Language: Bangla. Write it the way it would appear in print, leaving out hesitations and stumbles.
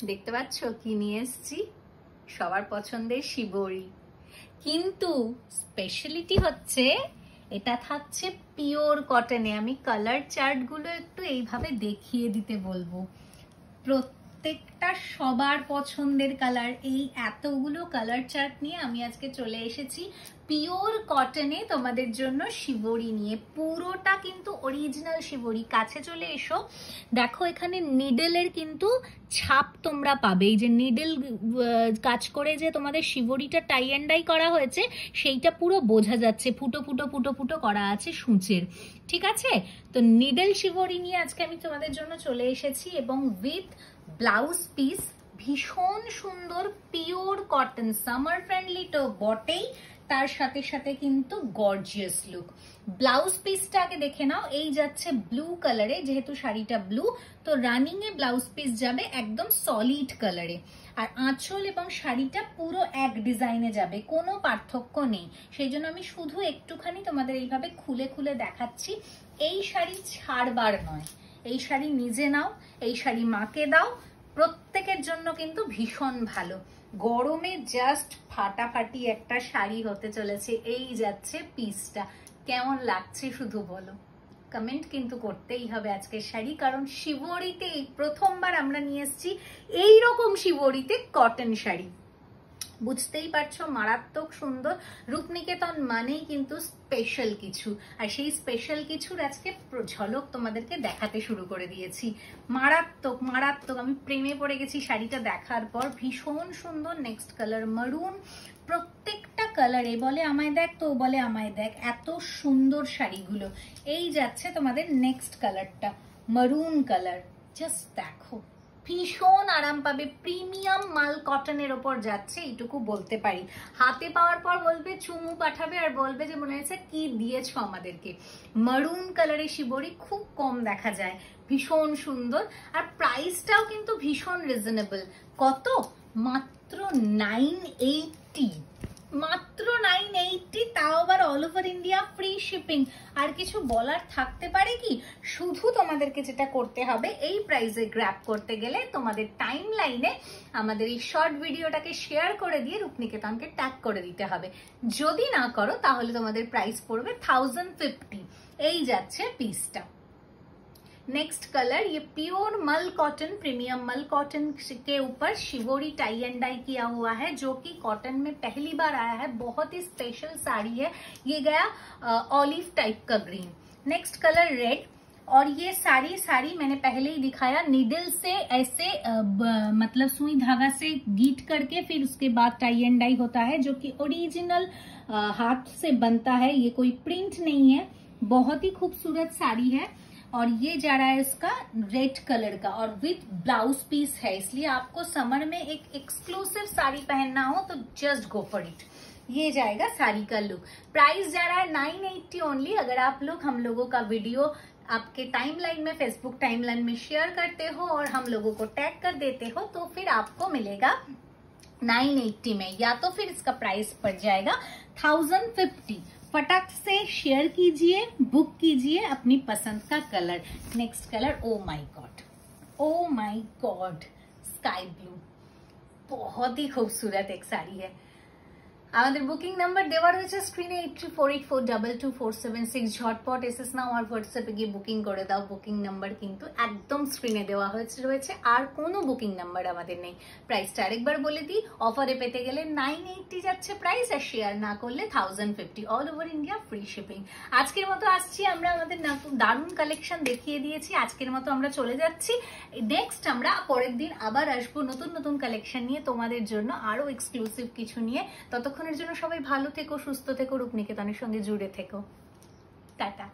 দেখতে পাচ্ছ কি নিয়ে এসেছি, সবার পছন্দের শিবরি। কিন্তু স্পেশালিটি হচ্ছে এটা থাকছে পিওর কটনে। আমি কালার চার্ট গুলো একটু এইভাবে দেখিয়ে দিতে বলবো। প্রত্যেকটা সবার পছন্দের কালার। এই এতগুলো কালার চার্ট নিয়ে আমি আজকে চলে এসেছি পিওর কটনে তোমাদের জন্য শিবরি নিয়ে। পুরোটা কিন্তু অরিজিনাল শিবরি। কাছে চলে এসো, দেখো এখানে নিডেলের কিন্তু ছাপ তোমরা পাবে। এই যে নিডেল কাজ করে যে তোমাদের শিবরিটা টাই অ্যান্ড ডাই করা হয়েছে, সেইটা পুরো বোঝা যাচ্ছে। ফুটো ফুটো ফুটো ফুটো করা আছে সূচের, ঠিক আছে? তো নিডেল শিবরি নিয়ে আজকে আমি তোমাদের জন্য চলে এসেছি, এবং উইথ ব্লাউজ পিস। ভীষণ সুন্দর পিওর কটন, সামার ফ্রেন্ডলি তো বটেই, তার সাথে সাথে কিন্তু গর্জিয়াস লুক। ব্লাউজ পিসটা আগে দেখে নাও। এই যাচ্ছে ব্লু কালারে, যেহেতু শাড়িটা ব্লু, তো রানিং এ ব্লাউজ পিস যাবে একদম সলিড কালারে। আর আঁচল এবং শাড়িটা পুরো এক ডিজাইনে যাবে, কোনো পার্থক্য নেই। সেই জন্য আমি শুধু একটুখানি তোমাদের এইভাবে খুলে খুলে দেখাচ্ছি। এই শাড়ি ছাড়বার নয়, এই শাড়ি নিজে নাও, এই শাড়ি মাকে দাও, প্রত্যেকের জন্য কিন্তু ভীষণ ভালো। গরমে জাস্ট ফাটাফাটি একটা শাড়ি হতে চলেছে। এই যাচ্ছে পিসটা, কেমন লাগছে শুধু বলো। কমেন্ট কিন্তু করতেই হবে আজকের শাড়ি, কারণ শিবরিতে এই প্রথমবার আমরা নিয়ে এসেছি এইরকম শিবরিতে কটন শাড়ি। বুঝতেই পারছো মারাত্মক সুন্দর। রূপনিকেতন মানেই কিন্তু স্পেশাল কিছু, আর সেই স্পেশাল কিছুর আজকে ঝলক তোমাদেরকে দেখাতে শুরু করে দিয়েছি। মারাত্মক মারাত্মক, আমি প্রেমে পড়ে গেছি শাড়িটা দেখার পর। ভীষণ সুন্দর। নেক্সট কালার মারুন। প্রত্যেকটা কালারে বলে আমায় দেখ, তো বলে আমায় দেখ, এত সুন্দর শাড়িগুলো। এই যাচ্ছে তোমাদের নেক্সট কালারটা, মারুন কালার। জাস্ট দেখো, ভীষণ আরাম পাবে। প্রিমিয়াম মাল কটনের ওপর যাচ্ছে, এইটুকু বলতে পারি। হাতে পাওয়ার পর বলবে, চুমু পাঠাবে আর বলবে যে মনে হয়েছে কি দিয়েছো আমাদেরকে। মারুন কালারের শিবরি খুব কম দেখা যায়, ভীষণ সুন্দর। আর প্রাইসটাও কিন্তু ভীষণ রিজনেবল। কত? মাত্র 980, মাত্র 980, তাও আবার all over India free shipping. আর কিছু বলার থাকতে পারে কি? শুধু তোমাদেরকে যেটা করতে হবে, এই প্রাইসে গ্র্যাব করতে গেলে তোমাদের টাইম লাইনে আমাদের এই শর্ট ভিডিওটাকে শেয়ার করে দিয়ে রূপনিকেতনকে ট্যাগ করে দিতে হবে। যদি না করো তাহলে তোমাদের প্রাইস পড়বে 1050। এই যাচ্ছে পিসটা। नेक्स्ट कलर, ये प्योर मल कॉटन, प्रीमियम मल कॉटन के ऊपर शिवोरी टाई एंड डाई किया हुआ है, जो कि कॉटन में पहली बार आया है। बहुत ही स्पेशल साड़ी है। ये गया ऑलिव टाइप का ग्रीन। Next colour red. और ये साड़ी मैंने पहले ही दिखाया, नीडल से ऐसे मतलब सुई धागा से गीट करके फिर उसके बाद टाई एंड डाई होता है, जो कि ओरिजिनल हाथ से बनता है। ये कोई प्रिंट नहीं है। बहुत ही खूबसूरत साड़ी है। और ये जा रहा है इसका रेड कलर का, और विथ ब्लाउज पीस है। इसलिए आपको समर में एक एक्सक्लूसिव साड़ी पहनना हो तो जस्ट गो फॉर इट। ये जाएगा साड़ी का लुक। प्राइस जा रहा है 980 ओनली। अगर आप लोग हम लोगों का वीडियो आपके टाइमलाइन में, फेसबुक टाइमलाइन में शेयर करते हो और हम लोगों को टैग कर देते हो, तो फिर आपको मिलेगा 980 में, या तो फिर इसका प्राइस पड़ जाएगा 1050। फटाक से शेयर कीजिए, बुक कीजिए अपनी पसंद का colour. Next colour, oh my God, oh my God, sky blue. बहुत ही खूबसूरत एक साड़ी है। আমাদের বুকিং নাম্বার দেওয়া রয়েছে স্ক্রিনে 8348422476। ঝটপট এসএস নাও আর হোয়াটসঅ্যাপে গিয়ে বুকিং করে দাও। বুকিং নাম্বার কিন্তু একদম স্ক্রিনে দেওয়া রয়েছে, আর কোনো বুকিং নাম্বার আমাদের নেই। প্রাইসটা আরেকবার বলে দিই, অফারে পেতে গেলে 980 যাচ্ছে প্রাইস, আর শেয়ার না করলে 1050, all over India free shipping. আজকের মতো আসছি আমরা, আমাদের দারুণ কালেকশন দেখিয়ে দিয়েছি। আজকের মতো আমরা চলে যাচ্ছি। নেক্সট আমরা পরের দিন আবার আসবো নতুন নতুন কালেকশন নিয়ে তোমাদের জন্য, আরো এক্সক্লুসিভ কিছু নিয়ে। ততক্ষণের জন্য সবাই ভালো থেকো, সুস্থ থেকো, রূপনিকেতনের সঙ্গে জুড়ে থেকো। টাটা।